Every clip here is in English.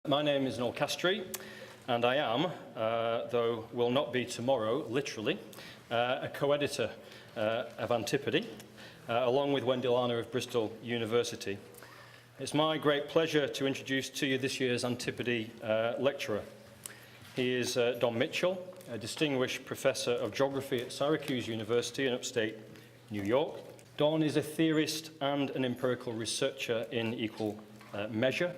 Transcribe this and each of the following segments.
My name is Noel Castry, and I am, though will not be tomorrow, literally, a co-editor of Antipode, along with Wendy Lana of Bristol University. It's my great pleasure to introduce to you this year's Antipode lecturer. He is Don Mitchell, a distinguished professor of geography at Syracuse University in upstate New York. Don is a theorist and an empirical researcher in equal measure.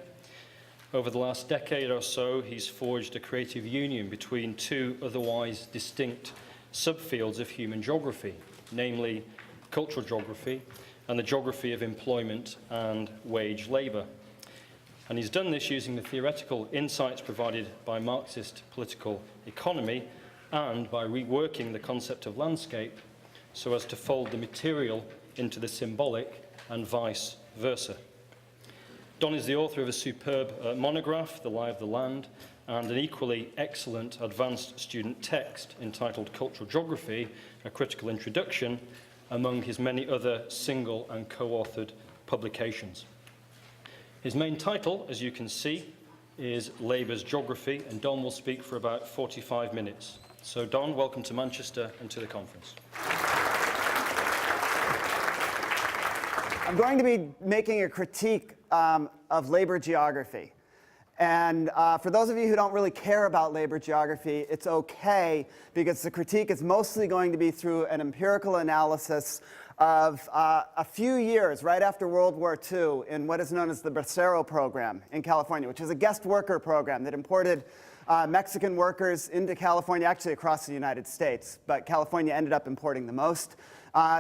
Over the last decade or so, he's forged a creative union between two otherwise distinct subfields of human geography, namely cultural geography and the geography of employment and wage labour. And he's done this using the theoretical insights provided by Marxist political economy and by reworking the concept of landscape so as to fold the material into the symbolic and vice versa. Don is the author of a superb monograph, The Lie of the Land, and an equally excellent advanced student text entitled Cultural Geography, A Critical Introduction, among his many other single and co-authored publications. His main title, as you can see, is Labour's Geography, and Don will speak for about 45 minutes. So Don, welcome to Manchester and to the conference. I'm going to be making a critique of labor geography. And for those of you who don't really care about labor geography, it's okay, because the critique is mostly going to be through an empirical analysis of a few years right after World War II in what is known as the Bracero Program in California, which is a guest worker program that imported Mexican workers into California, actually across the United States, but California ended up importing the most,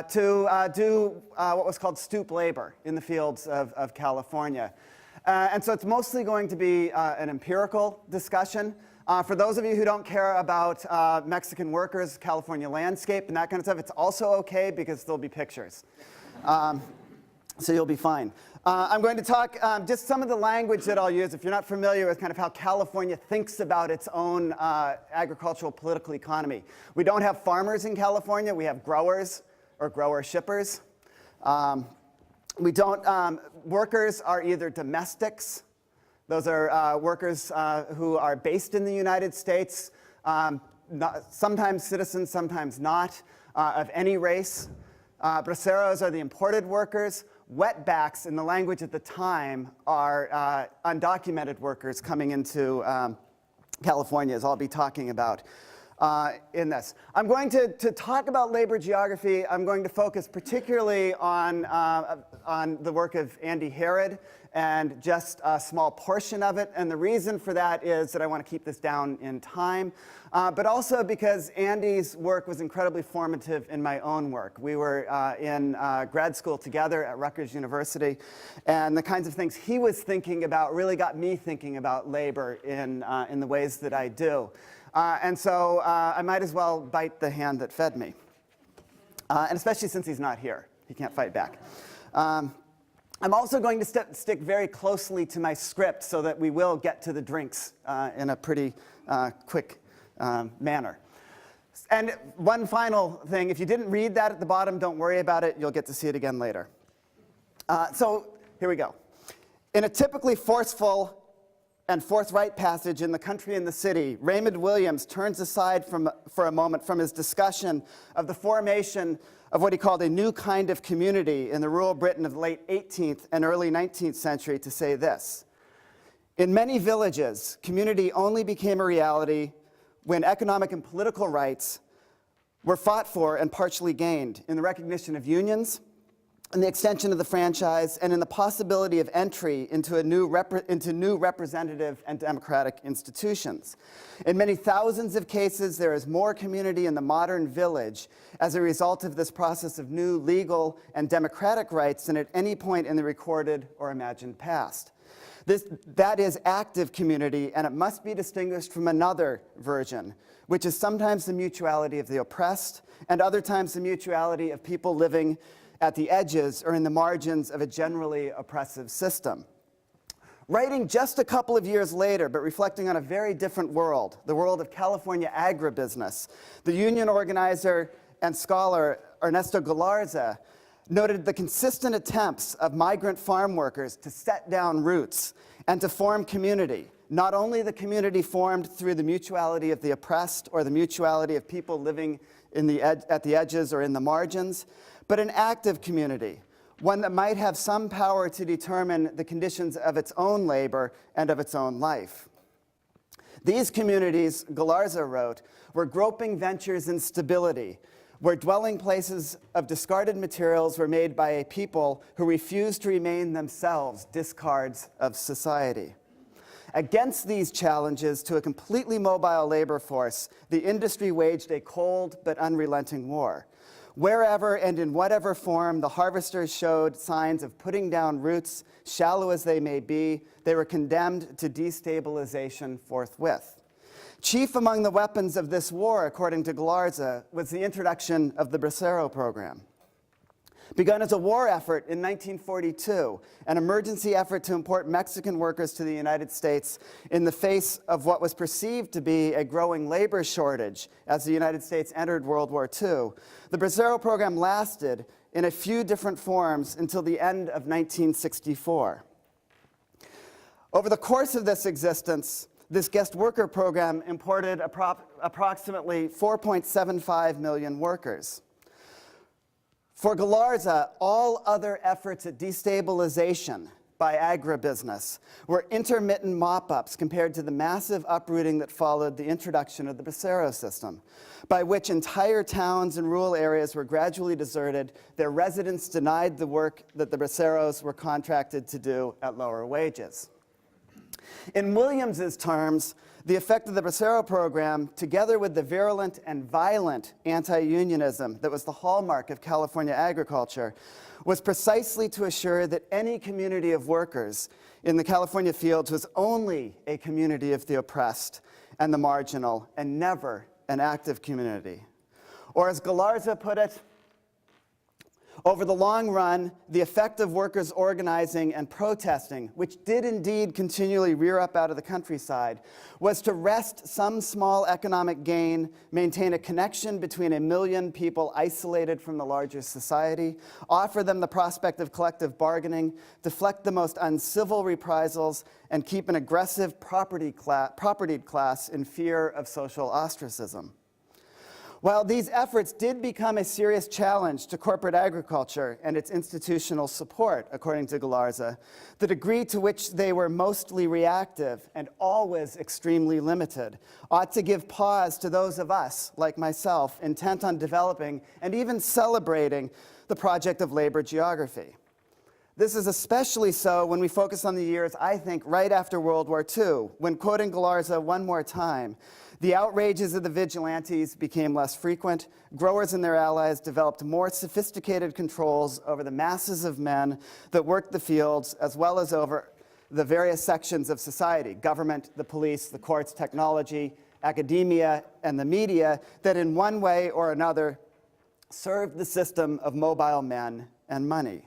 to do what was called stoop labor in the fields of California. And so it's mostly going to be an empirical discussion. For those of you who don't care about Mexican workers, California landscape, and that kind of stuff, it's also okay because there'll be pictures. So you'll be fine. I'm going to talk just some of the language that I'll use if you're not familiar with kind of how California thinks about its own agricultural political economy. We don't have farmers in California. We have growers or grower shippers. We don't, workers are either domestics. Those are workers who are based in the United States, sometimes citizens, sometimes not, of any race. Braceros are the imported workers. Wetbacks, in the language at the time, are undocumented workers coming into California, as I'll be talking about in this. I'm going to talk about labor geography. I'm going to focus particularly on the work of Andy Herod and just a small portion of it. And the reason for that is that I want to keep this down in time, but also because Andy's work was incredibly formative in my own work. We were in grad school together at Rutgers University, and the kinds of things he was thinking about really got me thinking about labor in the ways that I do. And so I might as well bite the hand that fed me, and especially since he's not here. He can't fight back. I'm also going to stick very closely to my script so that we will get to the drinks in a pretty quick manner. And one final thing, if you didn't read that at the bottom, don't worry about it. You'll get to see it again later. So here we go. In a typically forceful and forthright passage in The Country and the City, Raymond Williams turns aside for a moment from his discussion of the formation of what he called a new kind of community in the rural Britain of the late 18th and early 19th century to say this: in many villages, community only became a reality when economic and political rights were fought for and partially gained in the recognition of unions, in the extension of the franchise, and in the possibility of entry into new representative and democratic institutions. In many thousands of cases, there is more community in the modern village as a result of this process of new legal and democratic rights than at any point in the recorded or imagined past. That is active community, and it must be distinguished from another version, which is sometimes the mutuality of the oppressed, and other times the mutuality of people living at the edges or in the margins of a generally oppressive system. Writing just a couple of years later, but reflecting on a very different world, the world of California agribusiness, the union organizer and scholar Ernesto Galarza noted the consistent attempts of migrant farm workers to set down roots and to form community not only the community formed through the mutuality of the oppressed or the mutuality of people living at the edges or in the margins, but an active community, one that might have some power to determine the conditions of its own labor and of its own life. These communities, Galarza wrote, were groping ventures in stability, where dwelling places of discarded materials were made by a people who refused to remain themselves discards of society. Against these challenges to a completely mobile labor force, the industry waged a cold but unrelenting war. Wherever and in whatever form the harvesters showed signs of putting down roots, shallow as they may be, they were condemned to destabilization forthwith. Chief among the weapons of this war, according to Galarza, was the introduction of the Bracero Program. Begun as a war effort in 1942, an emergency effort to import Mexican workers to the United States in the face of what was perceived to be a growing labor shortage as the United States entered World War II, the Bracero Program lasted in a few different forms until the end of 1964. Over the course of this existence, this guest worker program imported approximately 4.75 million workers. For Galarza, all other efforts at destabilization by agribusiness were intermittent mop-ups compared to the massive uprooting that followed the introduction of the Bracero system, by which entire towns and rural areas were gradually deserted, their residents denied the work that the Braceros were contracted to do at lower wages. In Williams's terms, the effect of the Bracero Program, together with the virulent and violent anti-unionism that was the hallmark of California agriculture, was precisely to assure that any community of workers in the California fields was only a community of the oppressed and the marginal, and never an active community. Or as Galarza put it, over the long run, the effect of workers organizing and protesting, which did indeed continually rear up out of the countryside, was to wrest some small economic gain, maintain a connection between a million people isolated from the larger society, offer them the prospect of collective bargaining, deflect the most uncivil reprisals, and keep an aggressive propertied class in fear of social ostracism. While these efforts did become a serious challenge to corporate agriculture and its institutional support, according to Galarza, the degree to which they were mostly reactive and always extremely limited ought to give pause to those of us, like myself, intent on developing and even celebrating the project of labor geography. This is especially so when we focus on the years, I think, right after World War II, when, quoting Galarza one more time, the outrages of the vigilantes became less frequent. Growers and their allies developed more sophisticated controls over the masses of men that worked the fields, as well as over the various sections of society, government, the police, the courts, technology, academia, and the media, that in one way or another served the system of mobile men and money.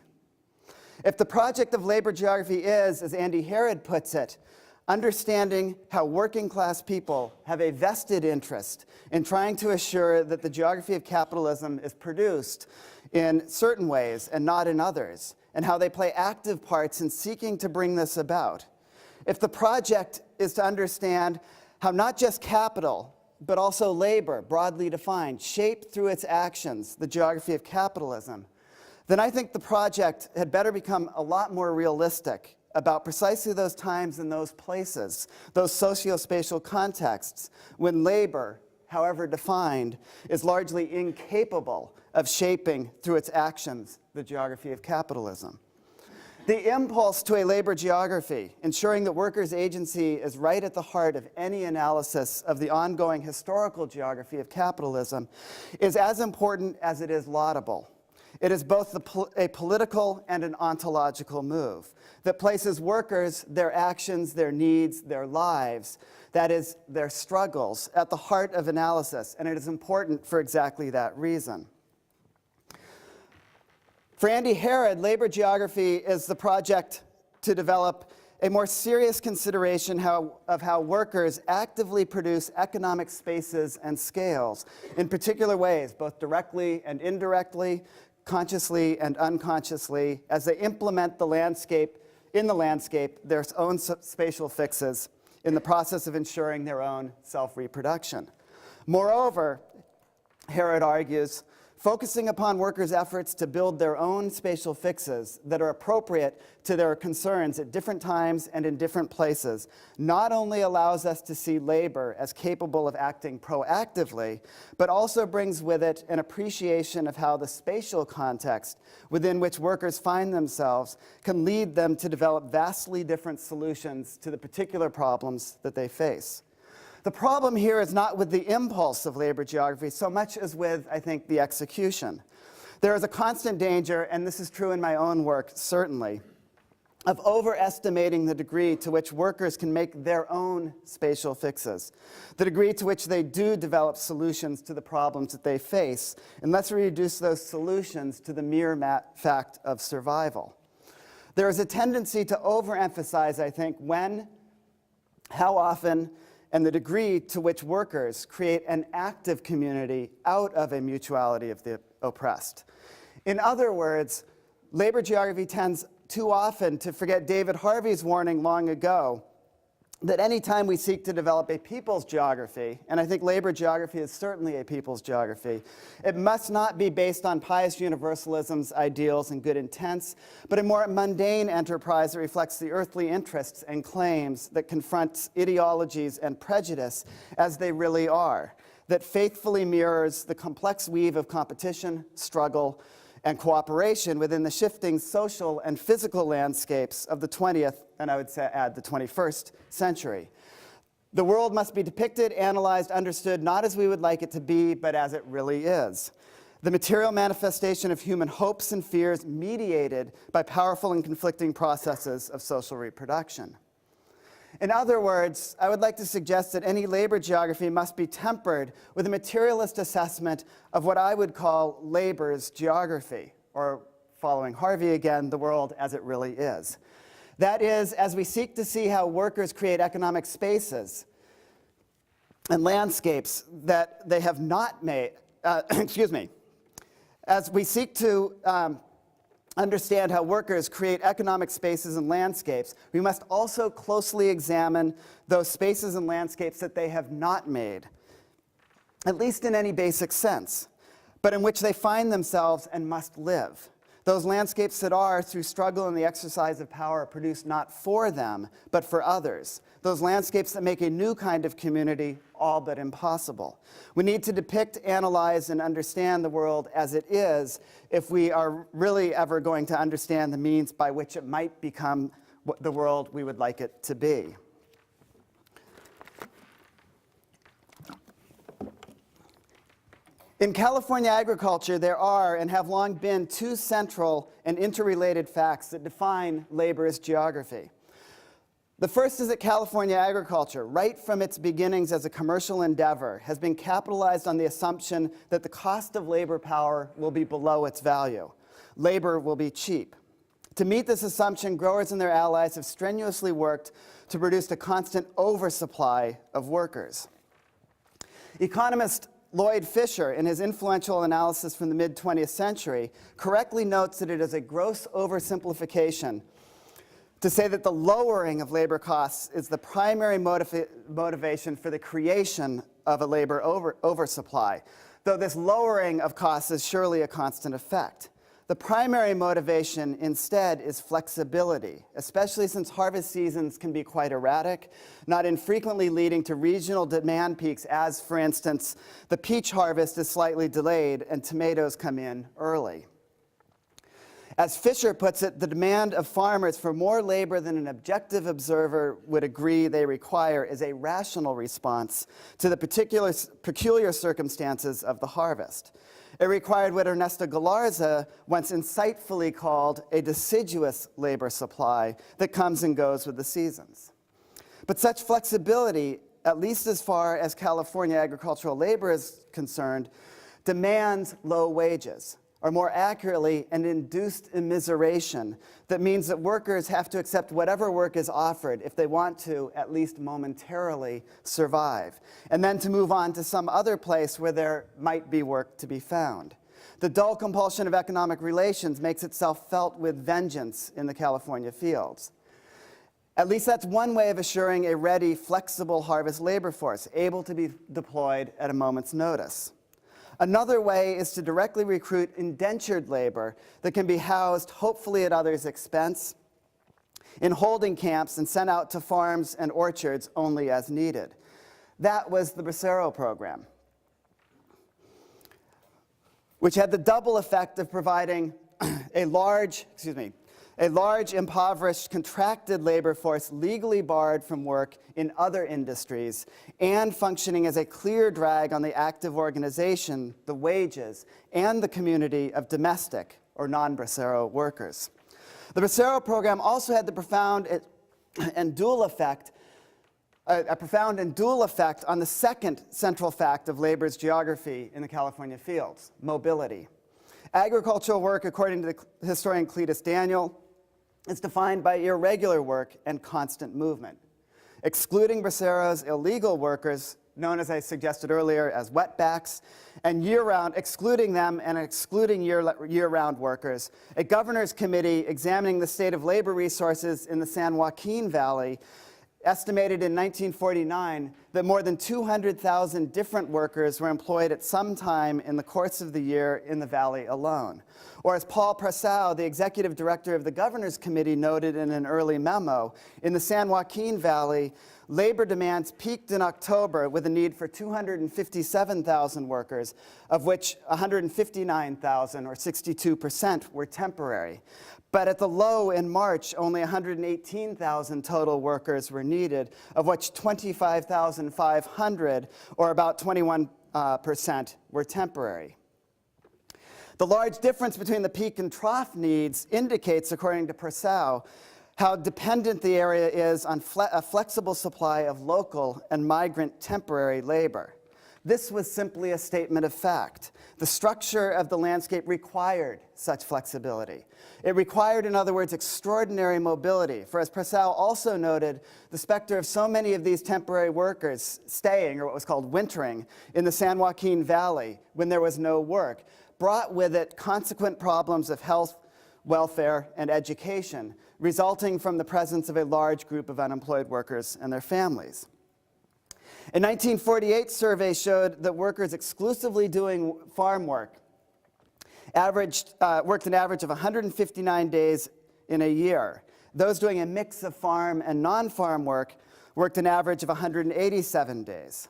If the project of labor geography is, as Andy Herod puts it, understanding how working class people have a vested interest in trying to assure that the geography of capitalism is produced in certain ways and not in others, and how they play active parts in seeking to bring this about. If the project is to understand how not just capital, but also labor, broadly defined, shape through its actions the geography of capitalism, then I think the project had better become a lot more realistic about precisely those times and those places, those socio-spatial contexts, when labor, however defined, is largely incapable of shaping through its actions the geography of capitalism. The impulse to a labor geography, ensuring that workers' agency is right at the heart of any analysis of the ongoing historical geography of capitalism, is as important as it is laudable. It is both a political and an ontological move that places workers, their actions, their needs, their lives, that is, their struggles, at the heart of analysis, and it is important for exactly that reason. For Andy Herod, labor geography is the project to develop a more serious consideration of how workers actively produce economic spaces and scales in particular ways, both directly and indirectly, consciously and unconsciously, as they implement the landscape, their own spatial fixes in the process of ensuring their own self-reproduction. Moreover, Herod argues, focusing upon workers' efforts to build their own spatial fixes that are appropriate to their concerns at different times and in different places not only allows us to see labor as capable of acting proactively, but also brings with it an appreciation of how the spatial context within which workers find themselves can lead them to develop vastly different solutions to the particular problems that they face. The problem here is not with the impulse of labor geography so much as with, I think, the execution. There is a constant danger, and this is true in my own work, certainly, of overestimating the degree to which workers can make their own spatial fixes, the degree to which they do develop solutions to the problems that they face, unless we reduce those solutions to the mere fact of survival. There is a tendency to overemphasize, I think, when, how often, and the degree to which workers create an active community out of a mutuality of the oppressed. In other words, labor geography tends too often to forget David Harvey's warning long ago that any time we seek to develop a people's geography, and I think labor geography is certainly a people's geography, it must not be based on pious universalism's ideals and good intents, but a more mundane enterprise that reflects the earthly interests and claims that confronts ideologies and prejudice as they really are, that faithfully mirrors the complex weave of competition, struggle, and cooperation within the shifting social and physical landscapes of the 20th, and I would say add the 21st century. The world must be depicted, analyzed, understood, not as we would like it to be, but as it really is. The material manifestation of human hopes and fears mediated by powerful and conflicting processes of social reproduction. In other words, I would like to suggest that any labor geography must be tempered with a materialist assessment of what I would call labor's geography, or following Harvey again, the world as it really is. That is, as we seek to see how workers create economic spaces and landscapes that they have not made, as we seek to understand how workers create economic spaces and landscapes, we must also closely examine those spaces and landscapes that they have not made, at least in any basic sense, but in which they find themselves and must live. Those landscapes that are, through struggle and the exercise of power, produced not for them, but for others. Those landscapes that make a new kind of community all but impossible. We need to depict, analyze, and understand the world as it is if we are really ever going to understand the means by which it might become the world we would like it to be. In California agriculture, there are and have long been two central and interrelated facts that define labor's geography. The first is that California agriculture, right from its beginnings as a commercial endeavor, has been capitalized on the assumption that the cost of labor power will be below its value. Labor will be cheap. To meet this assumption, growers and their allies have strenuously worked to produce a constant oversupply of workers. Economist Lloyd Fisher, in his influential analysis from the mid-20th century, correctly notes that it is a gross oversimplification to say that the lowering of labor costs is the primary motivation for the creation of a labor oversupply, though this lowering of costs is surely a constant effect. The primary motivation instead is flexibility, especially since harvest seasons can be quite erratic, not infrequently leading to regional demand peaks as, for instance, the peach harvest is slightly delayed and tomatoes come in early. As Fisher puts it, the demand of farmers for more labor than an objective observer would agree they require is a rational response to the peculiar circumstances of the harvest. It required what Ernesto Galarza once insightfully called a deciduous labor supply that comes and goes with the seasons. But such flexibility, at least as far as California agricultural labor is concerned, demands low wages, or more accurately, an induced immiseration that means that workers have to accept whatever work is offered if they want to, at least momentarily, survive, and then to move on to some other place where there might be work to be found. The dull compulsion of economic relations makes itself felt with vengeance in the California fields. At least that's one way of assuring a ready, flexible harvest labor force, able to be deployed at a moment's notice. Another way is to directly recruit indentured labor that can be housed, hopefully at others' expense, in holding camps and sent out to farms and orchards only as needed. That was the Bracero Program, which had the double effect of providing a large, impoverished, contracted labor force legally barred from work in other industries and functioning as a clear drag on the active organization, the wages, and the community of domestic or non-Bracero workers. The Bracero Program also had the profound and dual effect on the second central fact of labor's geography in the California fields, mobility. Agricultural work, according to the historian Cletus Daniel, is defined by irregular work and constant movement. Excluding Bracero's illegal workers, known as I suggested earlier as wetbacks, and year-round, excluding them and excluding year-round workers, a governor's committee examining the state of labor resources in the San Joaquin Valley estimated in 1949 that more than 200,000 different workers were employed at some time in the course of the year in the valley alone. Or as Paul Prasau, the executive director of the Governor's Committee, noted in an early memo, in the San Joaquin Valley, labor demands peaked in October with a need for 257,000 workers, of which 159,000, or 62%, were temporary. But at the low in March, only 118,000 total workers were needed, of which 25,500, or about 21%, were temporary. The large difference between the peak and trough needs indicates, according to Prasau, how dependent the area is on a flexible supply of local and migrant temporary labor. This was simply a statement of fact. The structure of the landscape required such flexibility. It required, in other words, extraordinary mobility. For as Prasau also noted, the specter of so many of these temporary workers staying, or what was called wintering, in the San Joaquin Valley when there was no work, brought with it consequent problems of health, welfare, and education, resulting from the presence of a large group of unemployed workers and their families. A 1948 survey showed that workers exclusively doing farm work worked an average of 159 days in a year. Those doing a mix of farm and non-farm work worked an average of 187 days.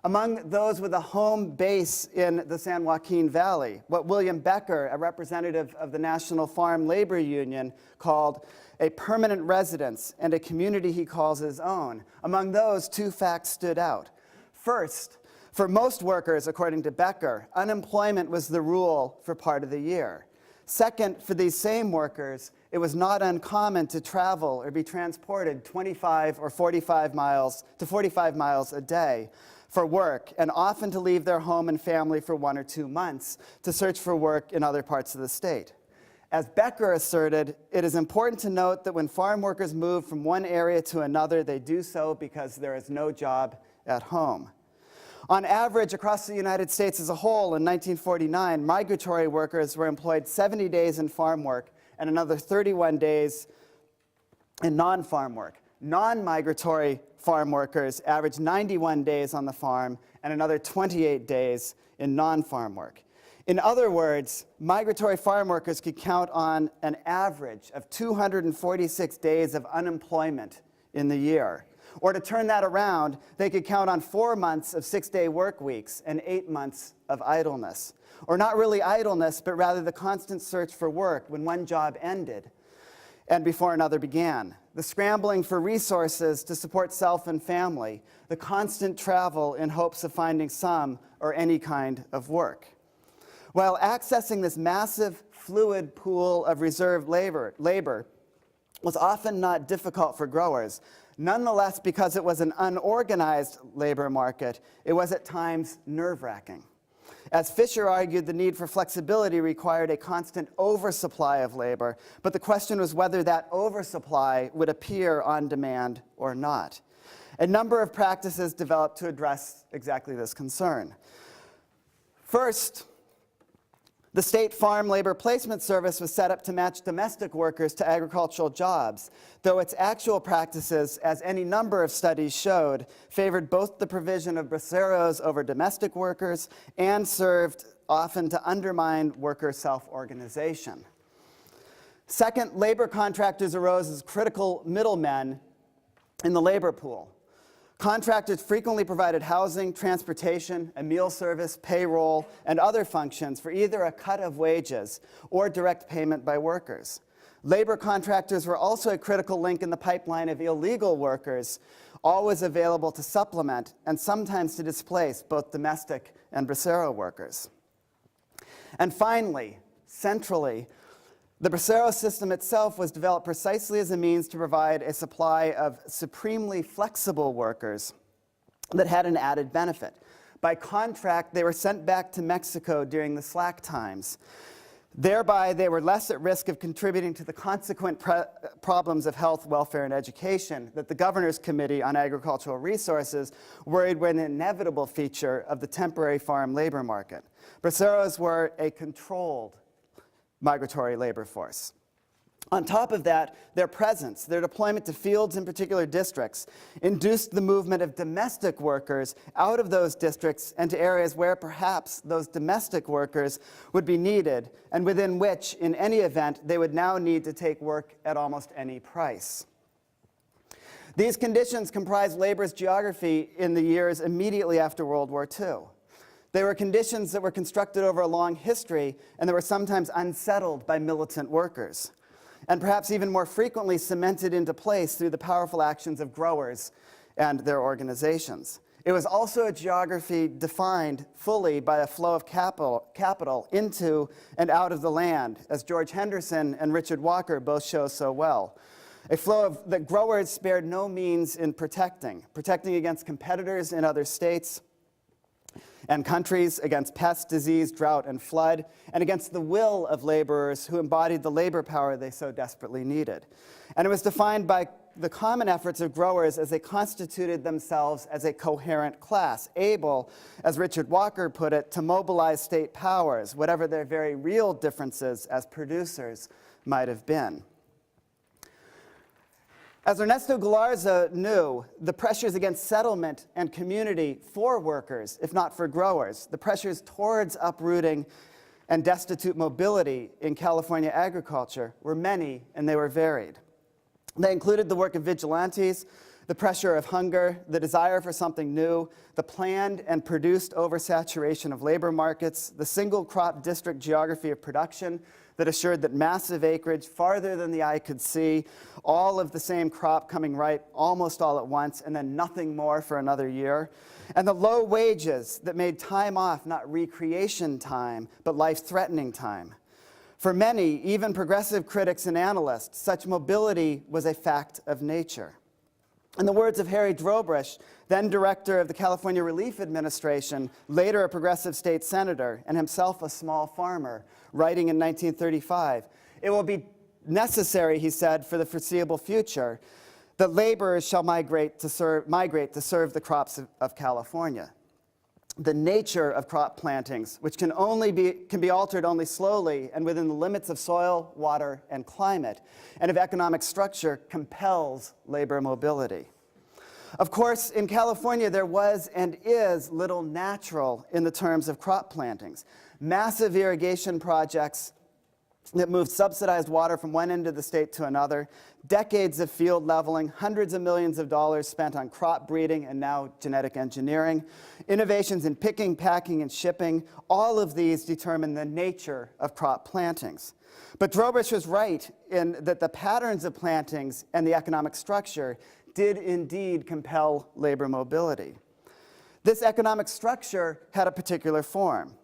Among those with a home base in the San Joaquin Valley, what William Becker, a representative of the National Farm Labor Union, called a permanent residence and a community he calls his own. Among those, two facts stood out. First, for most workers, according to Becker, unemployment was the rule for part of the year. Second, for these same workers, it was not uncommon to travel or be transported 25 or 45 miles a day for work, and often to leave their home and family for 1 or 2 months to search for work in other parts of the state. As Becker asserted, it is important to note that when farm workers move from one area to another, they do so because there is no job at home. On average, across the United States as a whole, in 1949, migratory workers were employed 70 days in farm work and another 31 days in non-farm work. Non-migratory farm workers averaged 91 days on the farm and another 28 days in non-farm work. In other words, migratory farm workers could count on an average of 246 days of unemployment in the year. Or to turn that around, they could count on 4 months of 6-day work weeks and 8 months of idleness. Or not really idleness, but rather the constant search for work when one job ended and before another began. The scrambling for resources to support self and family. The constant travel in hopes of finding some or any kind of work. While accessing this massive, fluid pool of reserved labor was often not difficult for growers, nonetheless, because it was an unorganized labor market, it was at times nerve-wracking. As Fisher argued, the need for flexibility required a constant oversupply of labor, but the question was whether that oversupply would appear on demand or not. A number of practices developed to address exactly this concern. First, The State Farm Labor Placement Service was set up to match domestic workers to agricultural jobs, though its actual practices, as any number of studies showed, favored both the provision of braceros over domestic workers and served often to undermine worker self-organization. Second, labor contractors arose as critical middlemen in the labor pool. Contractors frequently provided housing, transportation, a meal service, payroll, and other functions for either a cut of wages or direct payment by workers. Labor contractors were also a critical link in the pipeline of illegal workers, always available to supplement and sometimes to displace both domestic and bracero workers. And finally, centrally, the bracero system itself was developed precisely as a means to provide a supply of supremely flexible workers that had an added benefit. By contract, they were sent back to Mexico during the slack times. Thereby, they were less at risk of contributing to the consequent problems of health, welfare, and education that the Governor's Committee on Agricultural Resources worried were an inevitable feature of the temporary farm labor market. Braceros were a controlled migratory labor force. On top of that, their presence, their deployment to fields in particular districts, induced the movement of domestic workers out of those districts and to areas where perhaps those domestic workers would be needed and within which, in any event, they would now need to take work at almost any price. These conditions comprised labor's geography in the years immediately after World War II. They were conditions that were constructed over a long history and that were sometimes unsettled by militant workers, and perhaps even more frequently cemented into place through the powerful actions of growers and their organizations. It was also a geography defined fully by a flow of capital into and out of the land, as George Henderson and Richard Walker both show so well. A flow that growers spared no means in protecting against competitors in other states and countries, against pest, disease, drought, and flood, and against the will of laborers who embodied the labor power they so desperately needed. And it was defined by the common efforts of growers as they constituted themselves as a coherent class, able, as Richard Walker put it, to mobilize state powers, whatever their very real differences as producers might have been. As Ernesto Galarza knew, the pressures against settlement and community for workers, if not for growers, the pressures towards uprooting and destitute mobility in California agriculture were many and they were varied. They included the work of vigilantes, the pressure of hunger, the desire for something new, the planned and produced oversaturation of labor markets, the single crop district geography of production that assured that massive acreage, farther than the eye could see, all of the same crop coming ripe almost all at once, and then nothing more for another year, and the low wages that made time off not recreation time, but life-threatening time. For many, even progressive critics and analysts, such mobility was a fact of nature. In the words of Harry Drobrish, then director of the California Relief Administration, later a progressive state senator, and himself a small farmer, writing in 1935, "It will be necessary," he said, "for the foreseeable future, that laborers shall migrate to serve the crops of California. The nature of crop plantings, which can be altered only slowly and within the limits of soil, water, and climate, and of economic structure, compels labor mobility." Of course, in California, there was and is little natural in the terms of crop plantings. Massive irrigation projects that moved subsidized water from one end of the state to another, decades of field leveling, hundreds of millions of dollars spent on crop breeding and now genetic engineering, innovations in picking, packing, and shipping, all of these determine the nature of crop plantings. But Drobrish was right in that the patterns of plantings and the economic structure did indeed compel labor mobility. This economic structure had a particular form.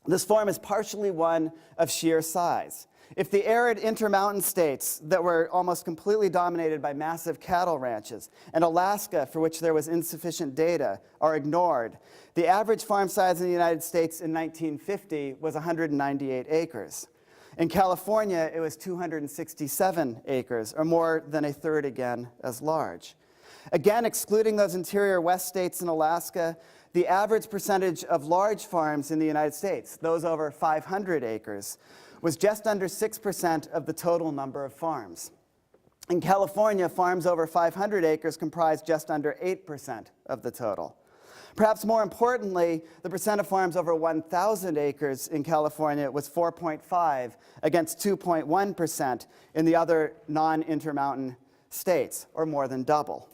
This form is partially one of sheer size. If the arid intermountain states that were almost completely dominated by massive cattle ranches, and Alaska, for which there was insufficient data, are ignored, the average farm size in the United States in 1950 was 198 acres. In California, it was 267 acres, or more than a third again as large. Again, excluding those interior West states and Alaska, the average percentage of large farms in the United States, those over 500 acres, was just under 6% of the total number of farms. In California, farms over 500 acres comprise just under 8% of the total. Perhaps more importantly, the percent of farms over 1,000 acres in California was 4.5 against 2.1% in the other non-Intermountain states, or more than double.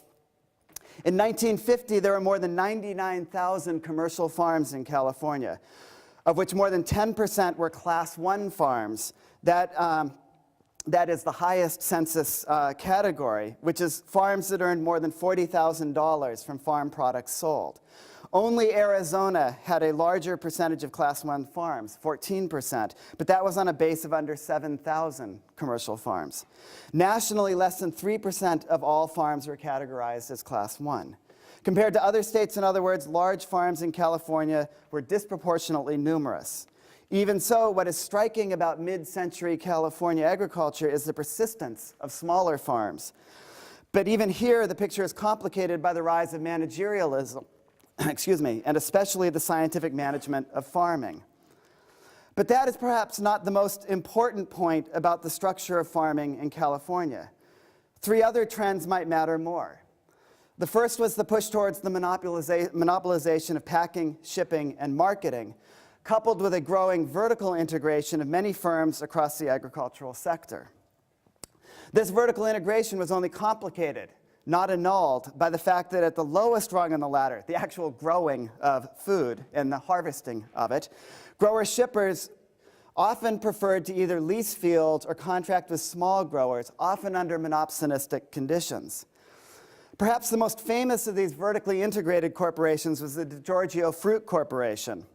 In 1950, there were more than 99,000 commercial farms in California, of which more than 10% were Class 1 farms. That is the highest census category, which is farms that earned more than $40,000 from farm products sold. Only Arizona had a larger percentage of Class 1 farms, 14%, but that was on a base of under 7,000 commercial farms. Nationally, less than 3% of all farms were categorized as Class 1. Compared to other states, in other words, large farms in California were disproportionately numerous. Even so, what is striking about mid-century California agriculture is the persistence of smaller farms. But even here, the picture is complicated by the rise of managerialism, and especially the scientific management of farming. But that is perhaps not the most important point about the structure of farming in California. Three other trends might matter more. The first was the push towards the monopolization of packing, shipping, and marketing, coupled with a growing vertical integration of many firms across the agricultural sector. This vertical integration was only complicated, not annulled, by the fact that at the lowest rung on the ladder, the actual growing of food and the harvesting of it, grower-shippers often preferred to either lease fields or contract with small growers, often under monopsonistic conditions. Perhaps the most famous of these vertically integrated corporations was the DiGiorgio Fruit Corporation,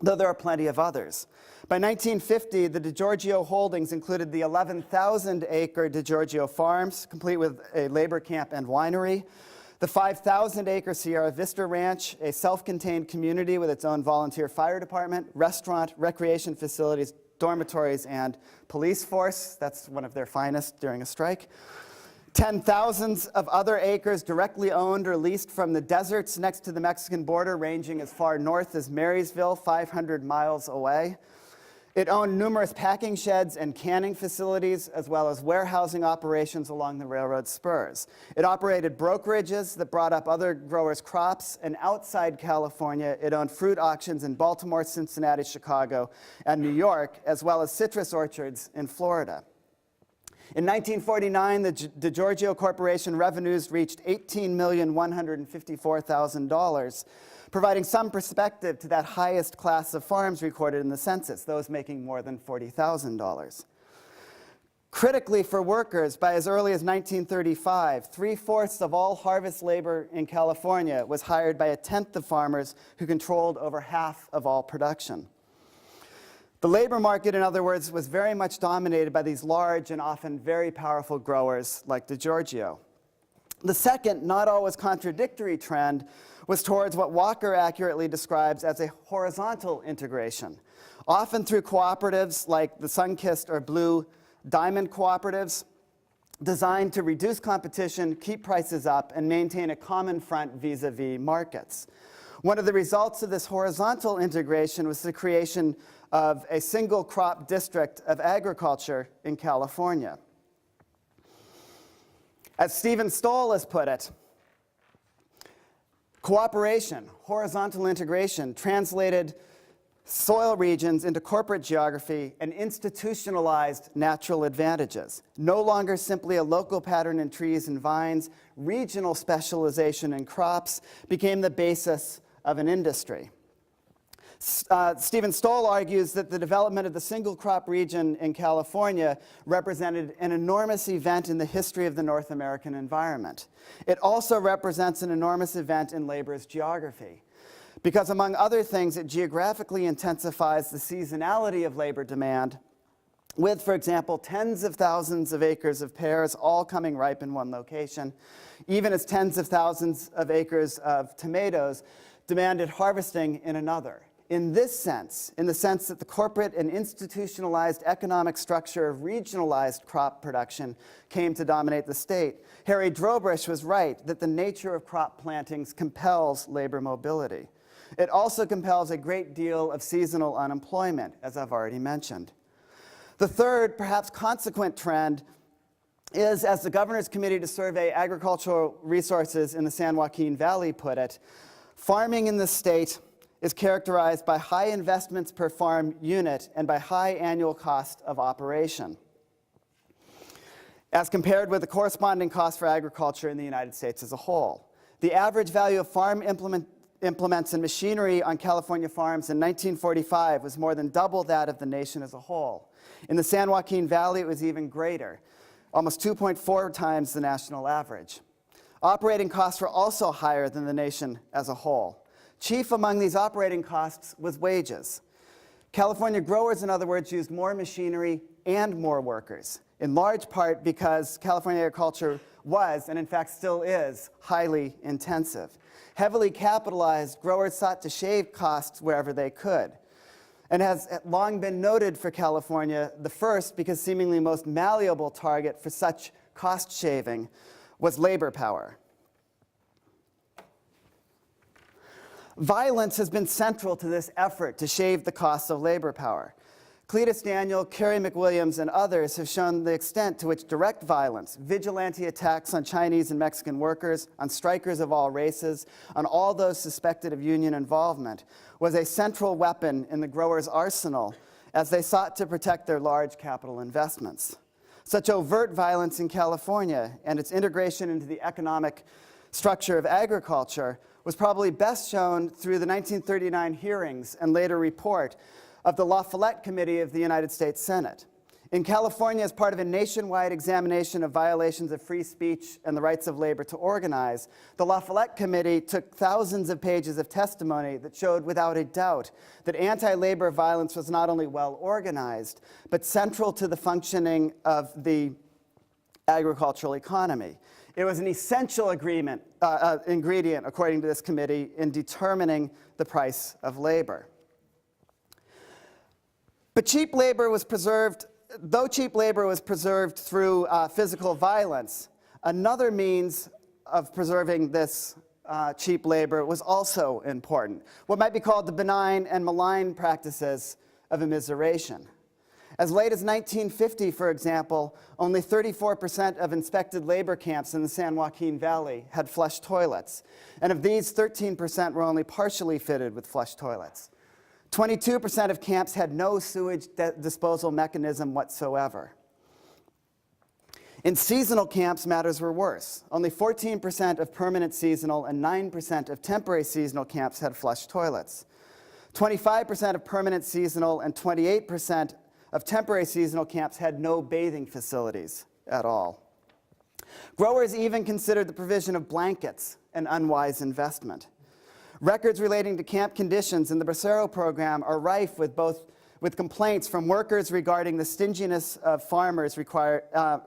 though there are plenty of others. By 1950, the DiGiorgio holdings included the 11,000-acre DiGiorgio Farms, complete with a labor camp and winery, the 5,000-acre Sierra Vista Ranch, a self-contained community with its own volunteer fire department, restaurant, recreation facilities, dormitories, and police force. That's one of their finest during a strike. 10,000s of other acres directly owned or leased from the deserts next to the Mexican border, ranging as far north as Marysville, 500 miles away. It owned numerous packing sheds and canning facilities, as well as warehousing operations along the railroad spurs. It operated brokerages that brought up other growers' crops, and outside California, it owned fruit auctions in Baltimore, Cincinnati, Chicago, and New York, as well as citrus orchards in Florida. In 1949, the DiGiorgio Corporation revenues reached $18,154,000, providing some perspective to that highest class of farms recorded in the census, those making more than $40,000. Critically for workers, by as early as 1935, 3/4 of all harvest labor in California was hired by 1/10 of farmers who controlled over half of all production. The labor market, in other words, was very much dominated by these large and often very powerful growers like DiGiorgio. The second, not always contradictory trend was towards what Walker accurately describes as a horizontal integration, often through cooperatives like the Sunkist or Blue Diamond cooperatives, designed to reduce competition, keep prices up, and maintain a common front vis-a-vis markets. One of the results of this horizontal integration was the creation of a single crop district of agriculture in California. As Stephen Stoll has put it, cooperation, horizontal integration, translated soil regions into corporate geography and institutionalized natural advantages. No longer simply a local pattern in trees and vines, regional specialization in crops became the basis of an industry. Stephen Stoll argues that the development of the single crop region in California represented an enormous event in the history of the North American environment. It also represents an enormous event in labor's geography, because among other things, it geographically intensifies the seasonality of labor demand with, for example, tens of thousands of acres of pears all coming ripe in one location, even as tens of thousands of acres of tomatoes demanded harvesting in another. In this sense, in the sense that the corporate and institutionalized economic structure of regionalized crop production came to dominate the state, Harry Drobrish was right that the nature of crop plantings compels labor mobility. It also compels a great deal of seasonal unemployment, as I've already mentioned. The third, perhaps consequent trend is, as the Governor's Committee to Survey Agricultural Resources in the San Joaquin Valley put it, farming in the state is characterized by high investments per farm unit and by high annual cost of operation, as compared with the corresponding cost for agriculture in the United States as a whole. The average value of farm implements and machinery on California farms in 1945 was more than double that of the nation as a whole. In the San Joaquin Valley, it was even greater, almost 2.4 times the national average. Operating costs were also higher than the nation as a whole. Chief among these operating costs was wages. California growers, in other words, used more machinery and more workers, in large part because California agriculture was, and in fact still is, highly intensive. Heavily capitalized, growers sought to shave costs wherever they could, and has long been noted for California, the first, because seemingly most malleable target for such cost shaving was labor power. Violence has been central to this effort to shave the costs of labor power. Cletus Daniel, Kerry McWilliams, and others have shown the extent to which direct violence, vigilante attacks on Chinese and Mexican workers, on strikers of all races, on all those suspected of union involvement, was a central weapon in the growers' arsenal as they sought to protect their large capital investments. Such overt violence in California and its integration into the economic structure of agriculture was probably best shown through the 1939 hearings and later report of the La Follette Committee of the United States Senate. In California, as part of a nationwide examination of violations of free speech and the rights of labor to organize, the La Follette Committee took thousands of pages of testimony that showed without a doubt that anti-labor violence was not only well organized, but central to the functioning of the agricultural economy. It was an essential ingredient, according to this committee, in determining the price of labor. But cheap labor was preserved, though cheap labor was preserved through physical violence, another means of preserving this cheap labor was also important, what might be called the benign and malign practices of immiseration. As late as 1950, for example, only 34% of inspected labor camps in the San Joaquin Valley had flush toilets, and of these, 13% were only partially fitted with flush toilets. 22% of camps had no sewage disposal mechanism whatsoever. In seasonal camps, matters were worse. Only 14% of permanent seasonal and 9% of temporary seasonal camps had flush toilets. 25% of permanent seasonal and 28% of temporary seasonal camps had no bathing facilities at all. Growers even considered the provision of blankets an unwise investment. Records relating to camp conditions in the Bracero Program are rife with complaints from workers regarding the stinginess of farmers required to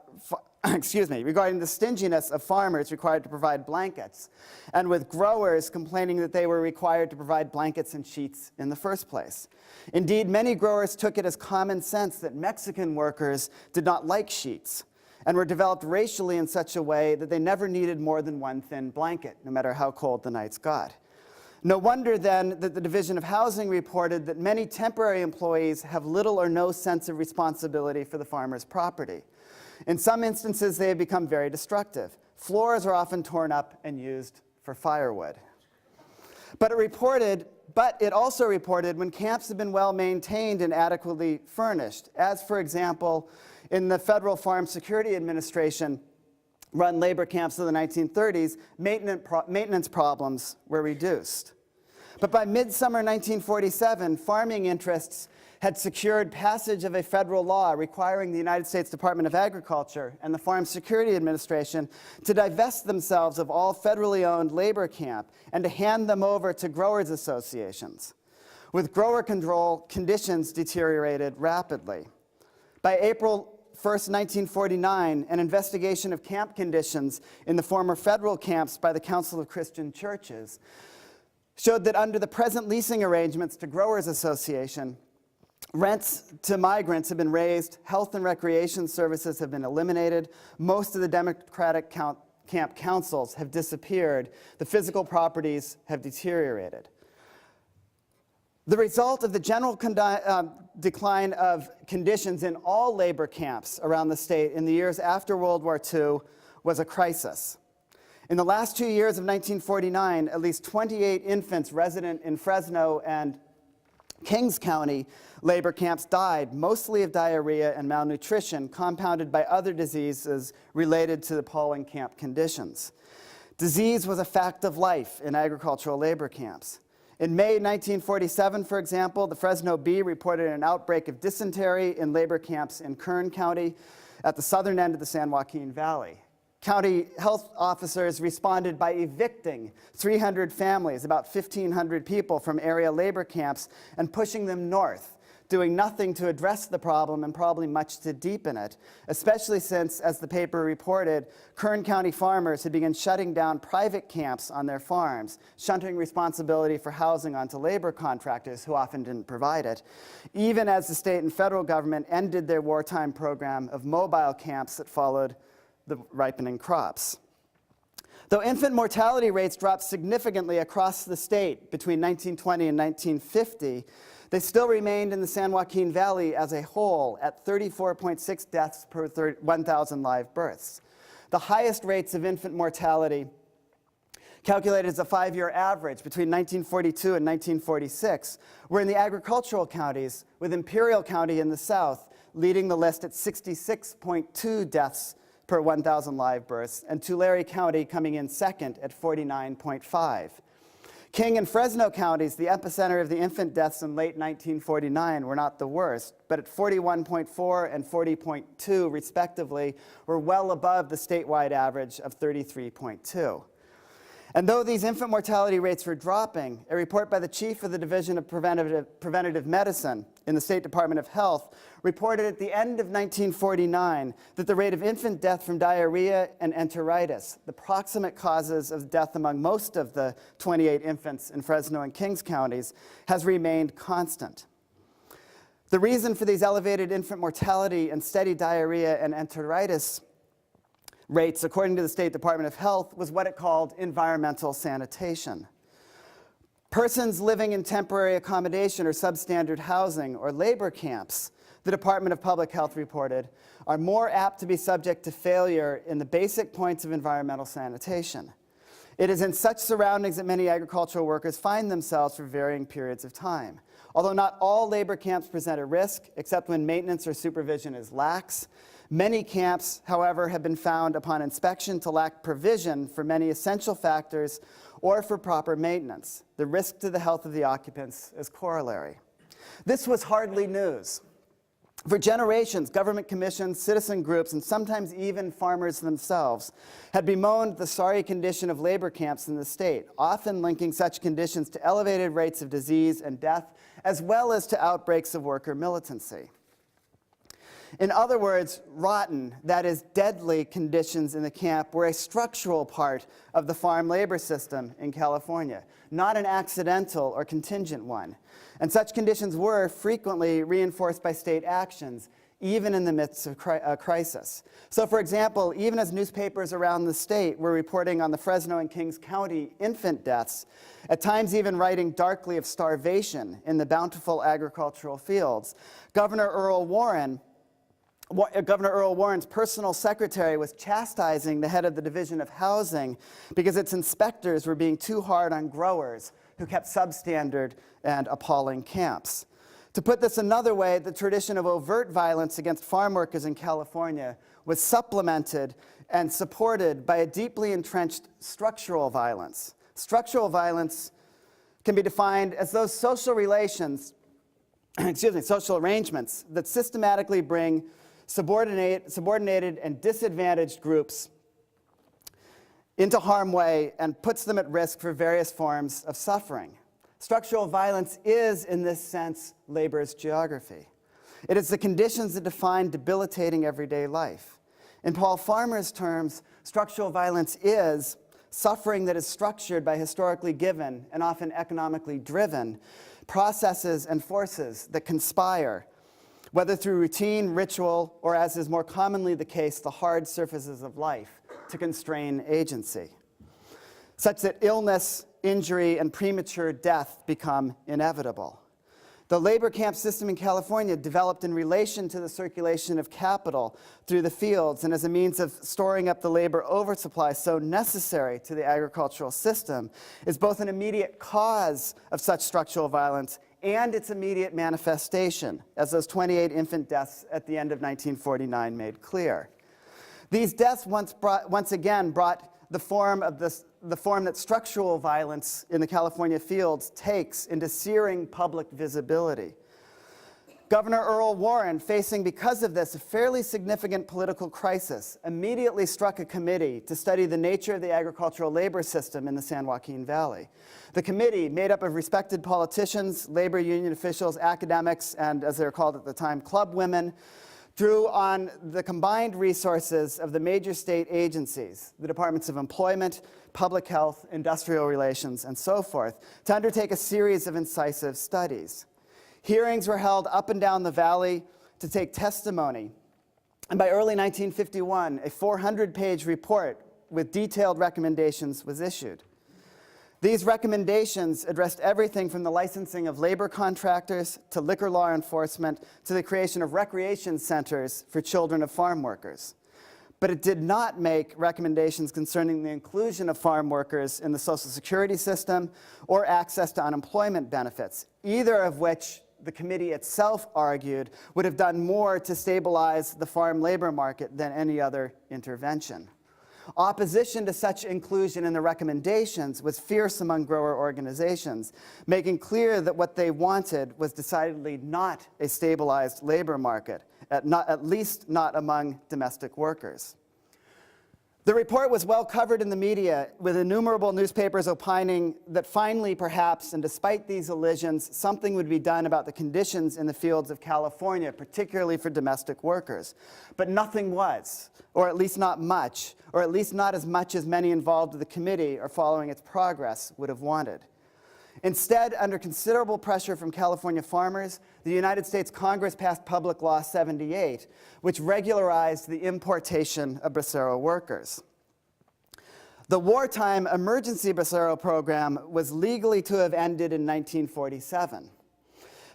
provide blankets, and with growers complaining that they were required to provide blankets and sheets in the first place. Indeed, many growers took it as common sense that Mexican workers did not like sheets and were developed racially in such a way that they never needed more than one thin blanket, no matter how cold the nights got. No wonder, then, that the Division of Housing reported that many temporary employees have little or no sense of responsibility for the farmer's property. In some instances, they have become very destructive. Floors are often torn up and used for firewood. But it also reported when camps have been well maintained and adequately furnished, as, for example, in the Federal Farm Security Administration run labor camps of the 1930s, maintenance problems were reduced. But by midsummer 1947, farming interests had secured passage of a federal law requiring the United States Department of Agriculture and the Farm Security Administration to divest themselves of all federally owned labor camp and to hand them over to growers' associations. With grower control, conditions deteriorated rapidly. By April 1st, 1949, an investigation of camp conditions in the former federal camps by the Council of Christian Churches showed that under the present leasing arrangements to Growers Association, rents to migrants have been raised, health and recreation services have been eliminated, most of the democratic camp councils have disappeared, the physical properties have deteriorated. The result of the general decline of conditions in all labor camps around the state in the years after World War II was a crisis. In the last 2 years of 1949, at least 28 infants resident in Fresno and Kings County labor camps died, mostly of diarrhea and malnutrition, compounded by other diseases related to the appalling camp conditions. Disease was a fact of life in agricultural labor camps. In May 1947, for example, the Fresno Bee reported an outbreak of dysentery in labor camps in Kern County at the southern end of the San Joaquin Valley. County health officers responded by evicting 300 families, about 1,500 people, from area labor camps and pushing them north, doing nothing to address the problem and probably much to deepen it, especially since, as the paper reported, Kern County farmers had begun shutting down private camps on their farms, shunting responsibility for housing onto labor contractors who often didn't provide it, even as the state and federal government ended their wartime program of mobile camps that followed the ripening crops. Though infant mortality rates dropped significantly across the state between 1920 and 1950, they still remained in the San Joaquin Valley as a whole at 34.6 deaths per 1,000 live births. The highest rates of infant mortality, calculated as a 5-year average between 1942 and 1946, were in the agricultural counties, with Imperial County in the south leading the list at 66.2 deaths per 1,000 live births, and Tulare County coming in second at 49.5. King and Fresno counties, the epicenter of the infant deaths in late 1949, were not the worst, but at 41.4 and 40.2 respectively, were well above the statewide average of 33.2. And though these infant mortality rates were dropping, a report by the chief of the Division of Preventative Medicine in the State Department of Health reported at the end of 1949 that the rate of infant death from diarrhea and enteritis, the proximate causes of death among most of the 28 infants in Fresno and Kings counties, has remained constant. The reason for these elevated infant mortality and steady diarrhea and enteritis rates, according to the State Department of Health, was what it called environmental sanitation. Persons living in temporary accommodation or substandard housing or labor camps, the Department of Public Health reported, are more apt to be subject to failure in the basic points of environmental sanitation. It is in such surroundings that many agricultural workers find themselves for varying periods of time. Although not all labor camps present a risk, except when maintenance or supervision is lax, many camps, however, have been found upon inspection to lack provision for many essential factors or for proper maintenance. The risk to the health of the occupants is corollary. This was hardly news. For generations, government commissions, citizen groups, and sometimes even farmers themselves had bemoaned the sorry condition of labor camps in the state, often linking such conditions to elevated rates of disease and death, as well as to outbreaks of worker militancy. In other words, rotten, that is, deadly conditions in the camp were a structural part of the farm labor system in California, not an accidental or contingent one. And such conditions were frequently reinforced by state actions, even in the midst of a crisis. So, for example, even as newspapers around the state were reporting on the Fresno and Kings County infant deaths, at times even writing darkly of starvation in the bountiful agricultural fields, Governor Earl Warren's personal secretary was chastising the head of the Division of Housing because its inspectors were being too hard on growers who kept substandard and appalling camps. To put this another way, the tradition of overt violence against farm workers in California was supplemented and supported by a deeply entrenched structural violence. Structural violence can be defined as those social relations, social arrangements that systematically bring subordinated and disadvantaged groups into harm's way and puts them at risk for various forms of suffering. Structural violence is, in this sense, labor's geography. It is the conditions that define debilitating everyday life. In Paul Farmer's terms, structural violence is suffering that is structured by historically given and often economically driven processes and forces that conspire, whether through routine, ritual, or, as is more commonly the case, the hard surfaces of life, to constrain agency, such that illness, injury, and premature death become inevitable. The labor camp system in California developed in relation to the circulation of capital through the fields and as a means of storing up the labor oversupply so necessary to the agricultural system is both an immediate cause of such structural violence and its immediate manifestation, as those 28 infant deaths at the end of 1949 made clear. These deaths once again brought the form that structural violence in the California fields takes into searing public visibility. Governor Earl Warren, facing because of this a fairly significant political crisis, immediately struck a committee to study the nature of the agricultural labor system in the San Joaquin Valley. The committee, made up of respected politicians, labor union officials, academics, and as they were called at the time, club women, drew on the combined resources of the major state agencies, the Departments of Employment, Public Health, Industrial Relations, and so forth, to undertake a series of incisive studies. Hearings were held up and down the valley to take testimony, and by early 1951, a 400-page report with detailed recommendations was issued. These recommendations addressed everything from the licensing of labor contractors to liquor law enforcement to the creation of recreation centers for children of farm workers. But it did not make recommendations concerning the inclusion of farm workers in the Social Security system or access to unemployment benefits, either of which the committee itself argued would have done more to stabilize the farm labor market than any other intervention. Opposition to such inclusion in the recommendations was fierce among grower organizations, making clear that what they wanted was decidedly not a stabilized labor market, at least not among domestic workers. The report was well covered in the media, with innumerable newspapers opining that finally, perhaps, and despite these elisions, something would be done about the conditions in the fields of California, particularly for domestic workers. But nothing was, or at least not much, or at least not as much as many involved with the committee or following its progress would have wanted. Instead, under considerable pressure from California farmers, the United States Congress passed Public Law 78, which regularized the importation of Bracero workers. The wartime emergency Bracero program was legally to have ended in 1947.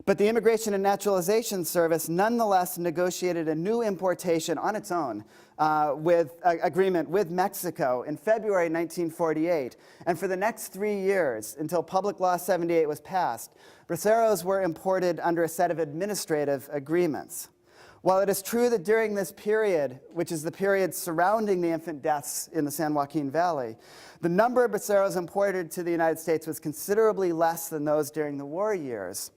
But the Immigration and Naturalization Service nonetheless negotiated a new importation on its own agreement with Mexico in February 1948. And for the next 3 years, until Public Law 78 was passed, Braceros were imported under a set of administrative agreements. While it is true that during this period, which is the period surrounding the infant deaths in the San Joaquin Valley, the number of Braceros imported to the United States was considerably less than those during the war years.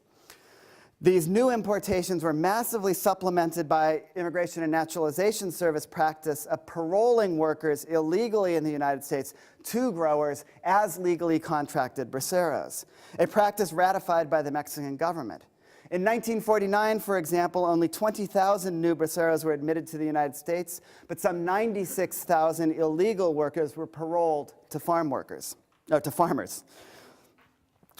These new importations were massively supplemented by Immigration and Naturalization Service practice of paroling workers illegally in the United States to growers as legally contracted braceros, a practice ratified by the Mexican government. In 1949, for example, only 20,000 new braceros were admitted to the United States, but some 96,000 illegal workers were paroled to farmers.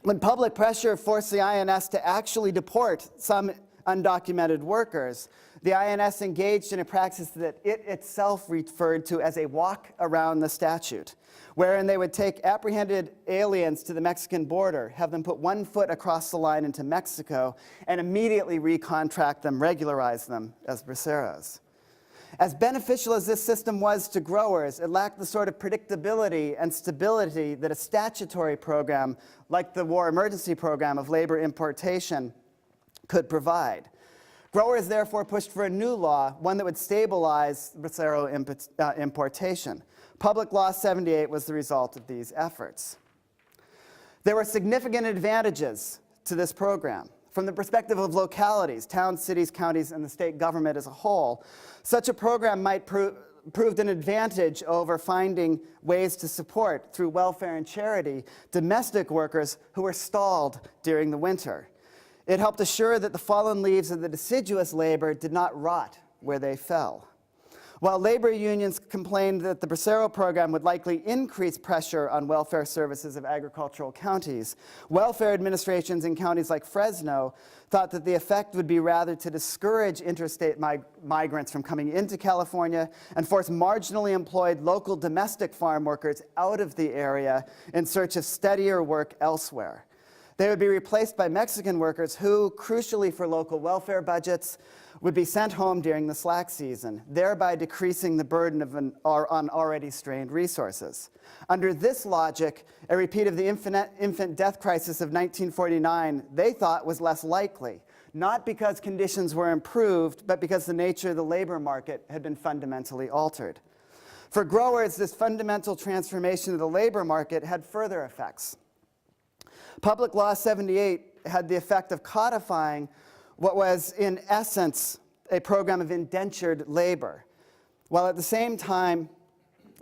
When public pressure forced the INS to actually deport some undocumented workers, the INS engaged in a practice that it itself referred to as a walk around the statute, wherein they would take apprehended aliens to the Mexican border, have them put 1 foot across the line into Mexico, and immediately recontract them, regularize them as braceros. As beneficial as this system was to growers, it lacked the sort of predictability and stability that a statutory program, like the War Emergency Program of labor importation, could provide. Growers therefore pushed for a new law, one that would stabilize bracero importation. Public Law 78 was the result of these efforts. There were significant advantages to this program. From the perspective of localities, towns, cities, counties, and the state government as a whole, such a program might proved an advantage over finding ways to support, through welfare and charity, domestic workers who were stalled during the winter. It helped assure that the fallen leaves of the deciduous labor did not rot where they fell. While labor unions complained that the Bracero program would likely increase pressure on welfare services of agricultural counties, welfare administrations in counties like Fresno thought that the effect would be rather to discourage interstate migrants from coming into California and force marginally employed local domestic farm workers out of the area in search of steadier work elsewhere. They would be replaced by Mexican workers who, crucially for local welfare budgets, would be sent home during the slack season, thereby decreasing the burden on already strained resources. Under this logic, a repeat of the infant death crisis of 1949 they thought was less likely, not because conditions were improved, but because the nature of the labor market had been fundamentally altered. For growers, this fundamental transformation of the labor market had further effects. Public Law 78 had the effect of codifying what was, in essence, a program of indentured labor, while at the same time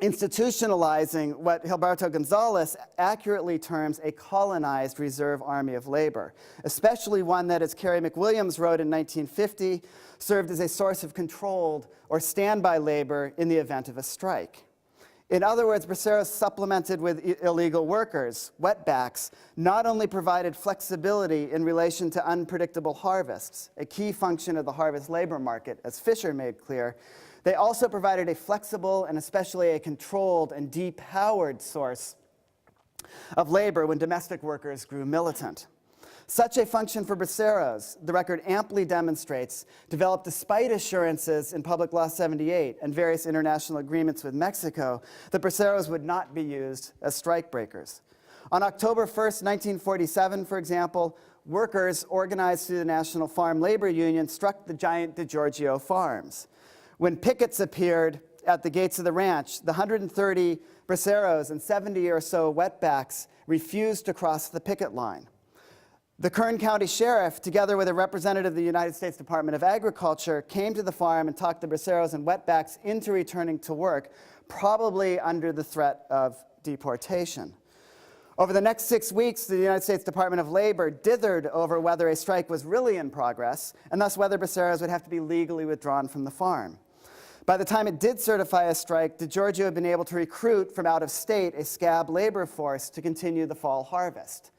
institutionalizing what Gilberto Gonzalez accurately terms a colonized reserve army of labor, especially one that, as Carrie McWilliams wrote in 1950, served as a source of controlled or standby labor in the event of a strike. In other words, Bracero supplemented with illegal workers, wetbacks, not only provided flexibility in relation to unpredictable harvests, a key function of the harvest labor market, as Fisher made clear, they also provided a flexible and especially a controlled and depowered source of labor when domestic workers grew militant. Such a function for Braceros, the record amply demonstrates, developed despite assurances in Public Law 78 and various international agreements with Mexico that Braceros would not be used as strikebreakers. On October 1st, 1947, for example, workers organized through the National Farm Labor Union struck the giant DeGiorgio farms. When pickets appeared at the gates of the ranch, the 130 Braceros and 70 or so wetbacks refused to cross the picket line. The Kern County Sheriff, together with a representative of the United States Department of Agriculture, came to the farm and talked the Braceros and wetbacks into returning to work, probably under the threat of deportation. Over the next 6 weeks, the United States Department of Labor dithered over whether a strike was really in progress, and thus whether Braceros would have to be legally withdrawn from the farm. By the time it did certify a strike, DeGiorgio had been able to recruit from out of state a scab labor force to continue the fall harvest.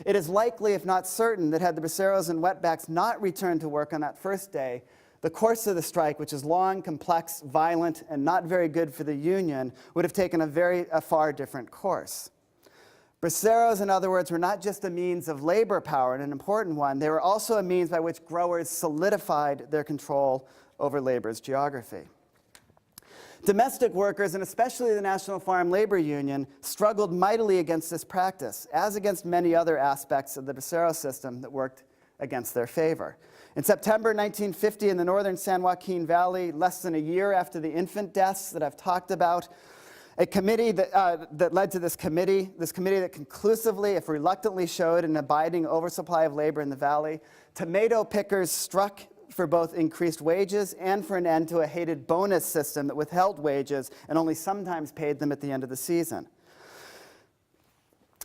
It is likely, if not certain, that had the Braceros and wetbacks not returned to work on that first day, the course of the strike, which is long, complex, violent, and not very good for the union, would have taken a far different course. Braceros, in other words, were not just a means of labor power, and an important one, they were also a means by which growers solidified their control over labor's geography. Domestic workers, and especially the National Farm Labor Union, struggled mightily against this practice, as against many other aspects of the Bracero system that worked against their favor. In September 1950, in the northern San Joaquin Valley, less than a year after the infant deaths that I've talked about, a committee that led to this committee that conclusively, if reluctantly, showed an abiding oversupply of labor in the valley. Tomato pickers struck for both increased wages and for an end to a hated bonus system that withheld wages and only sometimes paid them at the end of the season.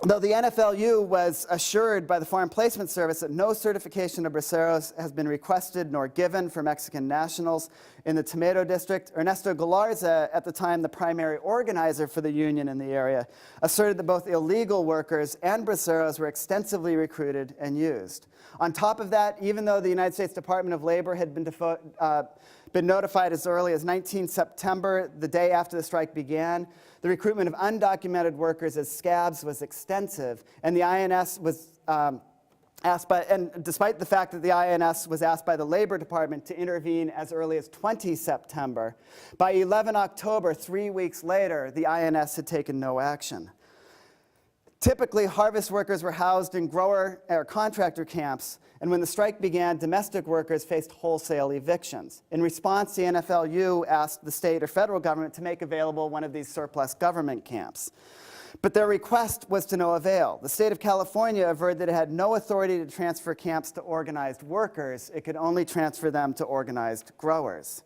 Though the NFLU was assured by the Farm Placement Service that no certification of Braceros has been requested nor given for Mexican nationals in the tomato district, Ernesto Galarza, at the time the primary organizer for the union in the area, asserted that both illegal workers and Braceros were extensively recruited and used. On top of that, even though the United States Department of Labor had been notified as early as 19 September, the day after the strike began, the recruitment of undocumented workers as scabs was extensive, and the INS was despite the fact that the INS was asked by the Labor Department to intervene as early as 20 September, by 11 October, 3 weeks later, the INS had taken no action. Typically, harvest workers were housed in grower or contractor camps, and when the strike began, domestic workers faced wholesale evictions. In response, the NFLU asked the state or federal government to make available one of these surplus government camps. But their request was to no avail. The state of California averred that it had no authority to transfer camps to organized workers. It could only transfer them to organized growers.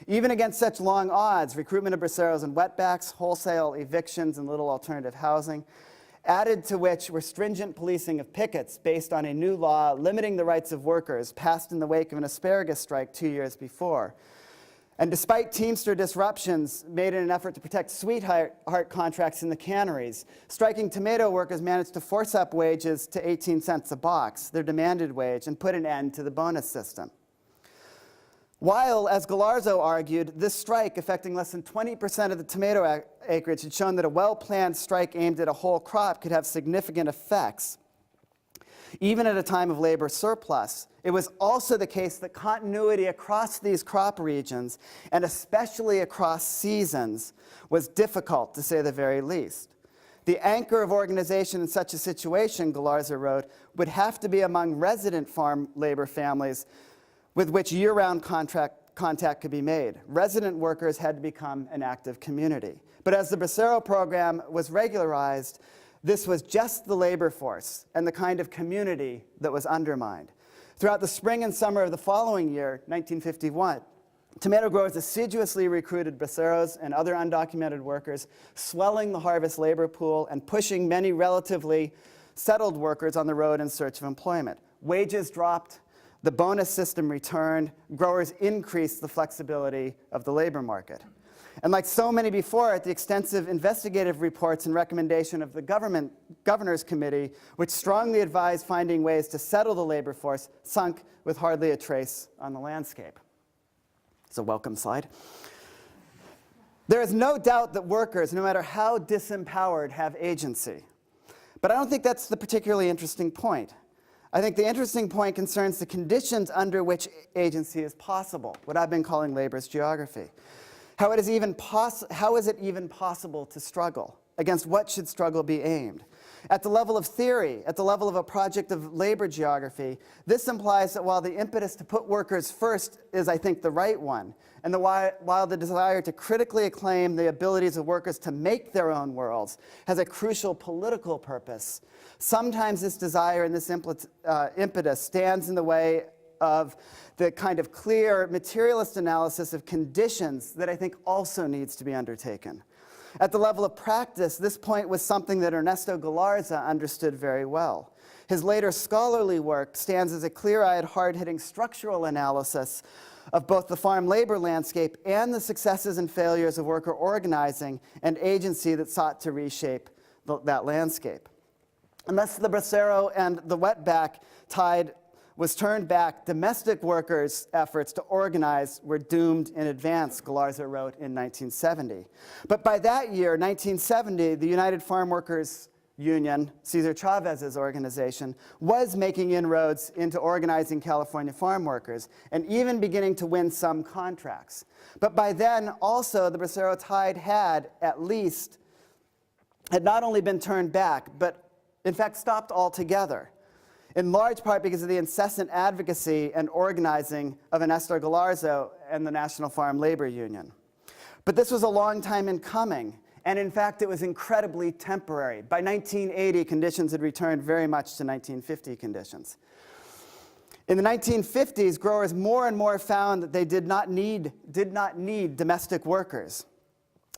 Even against such long odds, recruitment of Braceros and wetbacks, wholesale evictions, and little alternative housing, added to which were stringent policing of pickets based on a new law limiting the rights of workers passed in the wake of an asparagus strike 2 years before. And despite Teamster disruptions made in an effort to protect sweetheart contracts in the canneries, striking tomato workers managed to force up wages to 18 cents a box, their demanded wage, and put an end to the bonus system. While, as Galarza argued, this strike, affecting less than 20% of the tomato acreage, had shown that a well-planned strike aimed at a whole crop could have significant effects. Even at a time of labor surplus, it was also the case that continuity across these crop regions, and especially across seasons, was difficult, to say the very least. The anchor of organization in such a situation, Galarza wrote, would have to be among resident farm labor families with which year-round contact could be made. Resident workers had to become an active community. But as the Bracero Program was regularized, this was just the labor force and the kind of community that was undermined. Throughout the spring and summer of the following year, 1951, tomato growers assiduously recruited braceros and other undocumented workers, swelling the harvest labor pool and pushing many relatively settled workers on the road in search of employment. Wages dropped, the bonus system returned, growers increased the flexibility of the labor market. And like so many before it, the extensive investigative reports and recommendation of the Governor's Committee, which strongly advised finding ways to settle the labor force, sunk with hardly a trace on the landscape. It's a welcome slide. There is no doubt that workers, no matter how disempowered, have agency. But I don't think that's the particularly interesting point. I think the interesting point concerns the conditions under which agency is possible, what I've been calling labor's geography. How is it even possible to struggle? Against what should struggle be aimed? At the level of theory, at the level of a project of labor geography, this implies that while the impetus to put workers first is, I think, the right one, and while the desire to critically acclaim the abilities of workers to make their own worlds has a crucial political purpose, sometimes this desire and this impetus stands in the way of the kind of clear materialist analysis of conditions that I think also needs to be undertaken. At the level of practice, this point was something that Ernesto Galarza understood very well. His later scholarly work stands as a clear-eyed, hard-hitting structural analysis of both the farm labor landscape and the successes and failures of worker organizing and agency that sought to reshape that landscape. Unless the Bracero and the wetback tide was turned back, domestic workers' efforts to organize were doomed in advance, Galarza wrote in 1970. But by that year, 1970, the United Farm Workers Union, Cesar Chavez's organization, was making inroads into organizing California farm workers and even beginning to win some contracts. But by then, also, the Bracero tide had not only been turned back, but in fact stopped altogether, in large part because of the incessant advocacy and organizing of Ernesto Galarza and the National Farm Labor Union. But this was a long time in coming, and in fact it was incredibly temporary. By 1980, conditions had returned very much to 1950 conditions. In the 1950s, growers more and more found that they did not need domestic workers,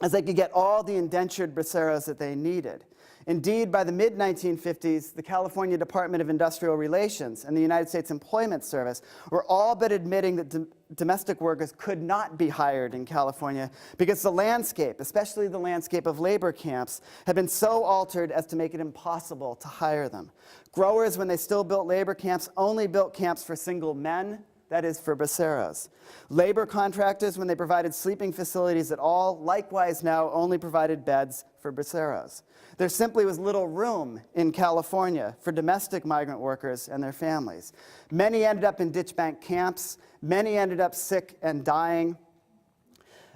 as they could get all the indentured braceros that they needed. Indeed, by the mid-1950s, the California Department of Industrial Relations and the United States Employment Service were all but admitting that domestic workers could not be hired in California because the landscape, especially the landscape of labor camps, had been so altered as to make it impossible to hire them. Growers, when they still built labor camps, only built camps for single men, that is, for braceros. Labor contractors, when they provided sleeping facilities at all, likewise now only provided beds for braceros. There simply was little room in California for domestic migrant workers and their families. Many ended up in ditch bank camps. Many ended up sick and dying.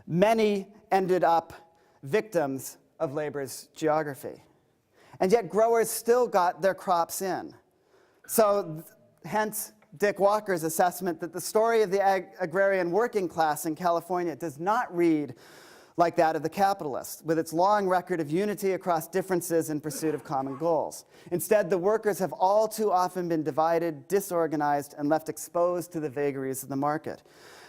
Many ended up victims of labor's geography. And yet growers still got their crops in. So hence Dick Walker's assessment that the story of the agrarian working class in California does not read like that of the capitalists, with its long record of unity across differences in pursuit of common goals. Instead, the workers have all too often been divided, disorganized, and left exposed to the vagaries of the market.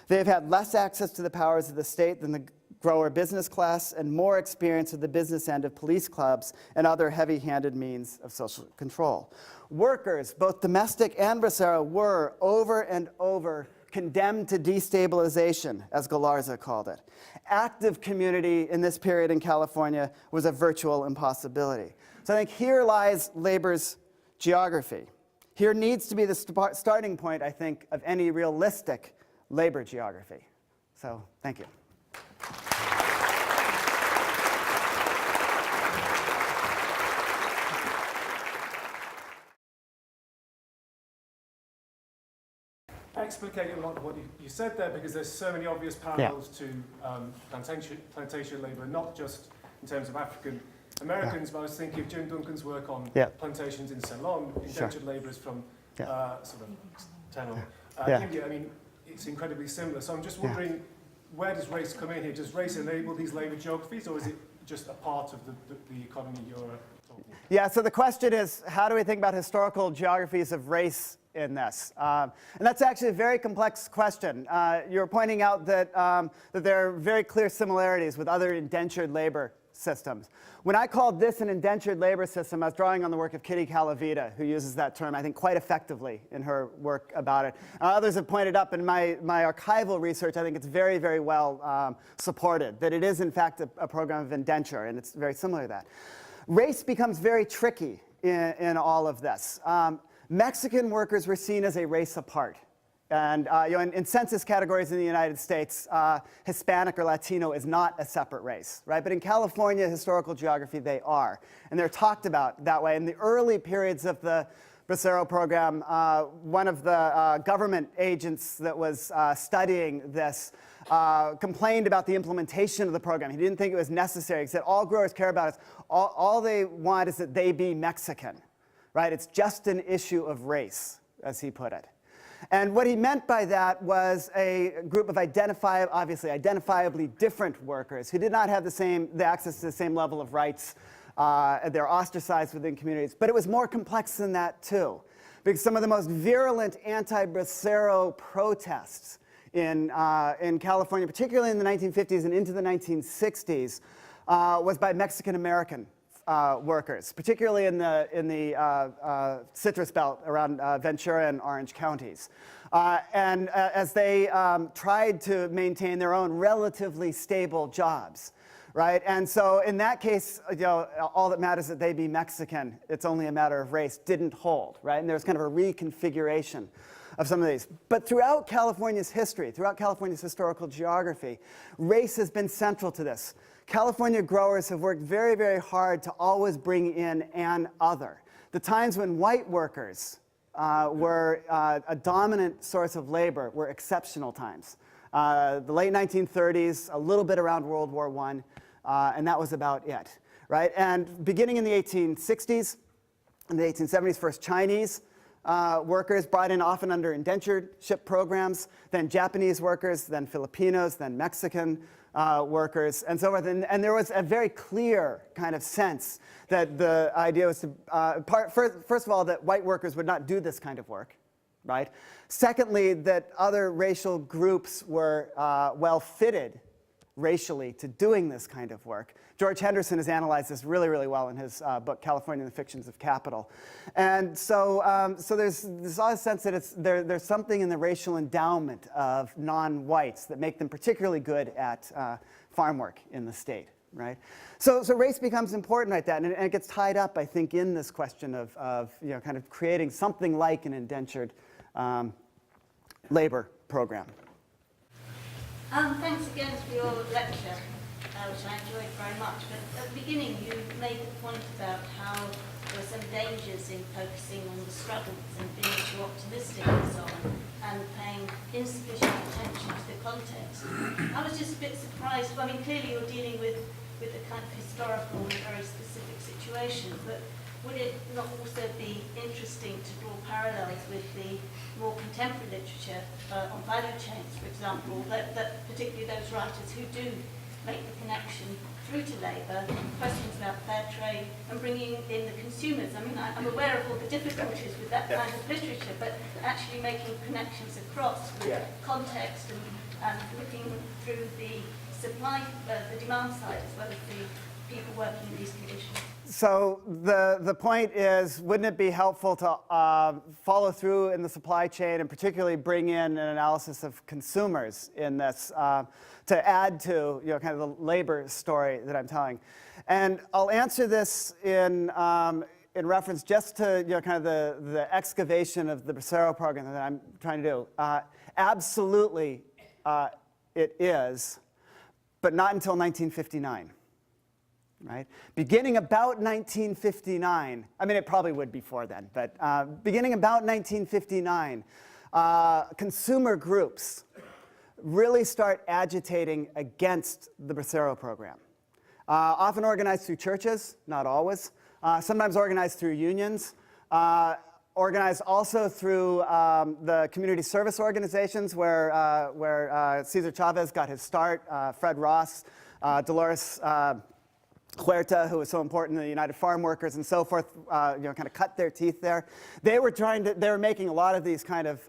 They have had less access to the powers of the state than the grower business class and more experience at the business end of police clubs and other heavy-handed means of social control. Workers, both domestic and Bracero, were over and over condemned to destabilization, as Galarza called it. Active community in this period in California was a virtual impossibility. So I think here lies labor's geography. Here needs to be the starting point, I think, of any realistic labor geography. So thank you. explicate a lot of what you said there, because there's so many obvious parallels to plantation labor, not just in terms of African Americans, but I was thinking of Jim Duncan's work on plantations in Ceylon, indentured laborers from sort of Tamil India. I mean, it's incredibly similar. So I'm just wondering, where does race come in here? Does race enable these labor geographies, or is it just a part of the economy you're talking about? Yeah, so the question is, how do we think about historical geographies of race in this? And that's actually a very complex question. You're pointing out that, that there are very clear similarities with other indentured labor systems. When I called this an indentured labor system, I was drawing on the work of Kitty Calavita, who uses that term, I think, quite effectively in her work about it. Others have pointed up in my archival research, I think it's very, very well supported, that it is, in fact, a program of indenture, and it's very similar to that. Race becomes very tricky in all of this. Mexican workers were seen as a race apart. And in census categories in the United States, Hispanic or Latino is not a separate race, right? But in California historical geography, they are. And they're talked about that way. In the early periods of the Bracero Program, one of the government agents that was studying this complained about the implementation of the program. He didn't think it was necessary. He said, all growers care about is, all they want is that they be Mexican, right? It's just an issue of race, as he put it. And what he meant by that was a group of obviously identifiably different workers who did not have the access to the same level of rights. They're ostracized within communities. But it was more complex than that, too. Because some of the most virulent anti-Bracero protests in California, particularly in the 1950s and into the 1960s, was by Mexican-American workers, particularly in the citrus belt around Ventura and Orange counties. As they tried to maintain their own relatively stable jobs, right? And so in that case, all that matters is that they be Mexican. It's only a matter of race didn't hold, right? And there's kind of a reconfiguration of some of these. But throughout California's history, throughout California's historical geography, race has been central to this. California growers have worked very, very hard to always bring in an other. The times when white workers were a dominant source of labor were exceptional times. The late 1930s, a little bit around World War I, and that was about it, right? And beginning in the 1860s, in the 1870s, first Chinese workers brought in often under indentureship programs, then Japanese workers, then Filipinos, then Mexican workers, and so forth. And there was a very clear kind of sense that the idea was to, first of all, that white workers would not do this kind of work, right? Secondly, that other racial groups were well fitted racially to doing this kind of work. George Henderson has analyzed this really, really well in his book, California and the Fictions of Capital. And so, so there's a sense that there's something in the racial endowment of non-whites that make them particularly good at farm work in the state, right? So race becomes important like that, and it gets tied up, I think, in this question of kind of creating something like an indentured labor program. Thanks again for your lecture, which I enjoyed very much. But at the beginning, you made the point about how there were some dangers in focusing on the struggles and being too optimistic and so on, and paying insufficient attention to the context. I was just a bit surprised. I mean, clearly you're dealing with a kind of historical and very specific situation, but would it not also be interesting to draw parallels with the more contemporary literature on value chains, for example, that particularly those writers who do make the connection through to labour, questions about fair trade and bringing in the consumers. I mean, I'm aware of all the difficulties with that kind of literature, but actually making connections across with context and looking through the supply, the demand side as well as the people working in these conditions. So the point is, wouldn't it be helpful to follow through in the supply chain and particularly bring in an analysis of consumers in this to add to kind of the labor story that I'm telling? And I'll answer this in reference just to kind of the excavation of the Bracero program that I'm trying to do. Absolutely, it is, but not until 1959. Right? Beginning about 1959, I mean, it probably would before then, but beginning about 1959, consumer groups really start agitating against the Bracero Program. Often organized through churches, not always. Sometimes organized through unions. Organized also through the community service organizations where Cesar Chavez got his start, Fred Ross, Dolores Huerta, who was so important to the United Farm Workers and so forth, kind of cut their teeth there. They were making a lot of these kind of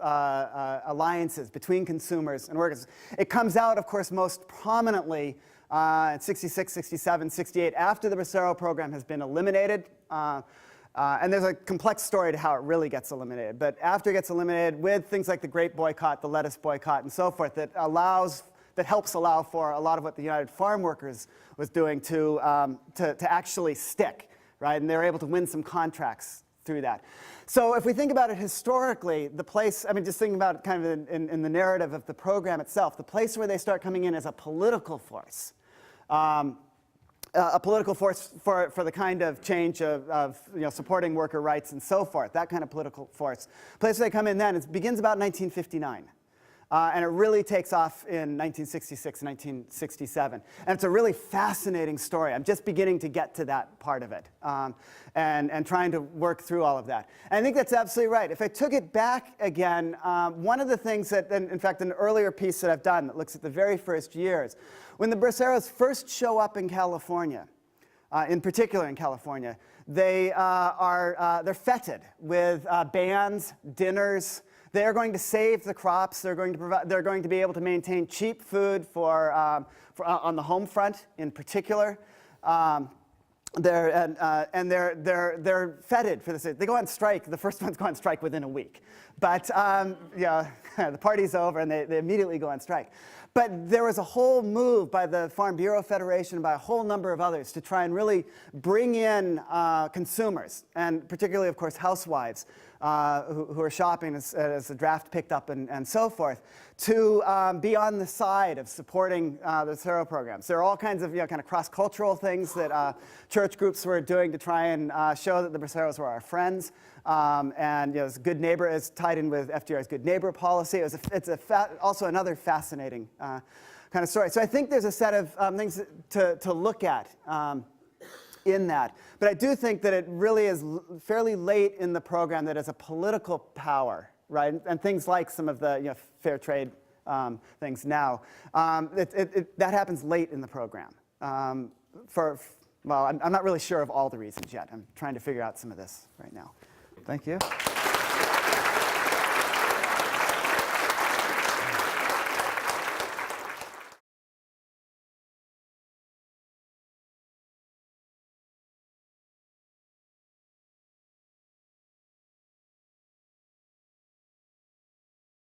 alliances between consumers and workers. It comes out, of course, most prominently in 66, 67, 68, after the Bracero Program has been eliminated. And there's a complex story to how it really gets eliminated. But after it gets eliminated, with things like the grape boycott, the lettuce boycott, and so forth, that helps allow for a lot of what the United Farm Workers was doing to actually stick, right? And they were able to win some contracts through that. So if we think about it historically, the place, just thinking about it kind of in the narrative of the program itself, the place where they start coming in as a political force, for the kind of change of supporting worker rights and so forth, that kind of political force. The place where they come in then, it begins about 1959. And it really takes off in 1966, 1967. And it's a really fascinating story. I'm just beginning to get to that part of it and trying to work through all of that. And I think that's absolutely right. If I took it back again, one of the things that, in fact, an earlier piece that I've done that looks at the very first years, when the Braceros first show up in California, in particular in California, they're feted with bands, dinners. They're going to save the crops. They're going to be able to maintain cheap food on the home front, in particular. They're feted for this. They go on strike. The first ones go on strike within a week, but the party's over and they immediately go on strike. But there was a whole move by the Farm Bureau Federation and by a whole number of others to try and really bring in consumers, and particularly, of course, housewives who are shopping as the draft picked up and so forth, to be on the side of supporting the Bracero programs. There are all kinds of kind of cross-cultural things that church groups were doing to try and show that the Braceros were our friends. And this good neighbor is tied in with FDR's good neighbor policy. It's also another fascinating kind of story. So I think there's a set of things to look at in that. But I do think that it really is fairly late in the program that as a political power, right? And things like some of the fair trade things now, that happens late in the program. Well, I'm not really sure of all the reasons yet. I'm trying to figure out some of this right now. Thank you.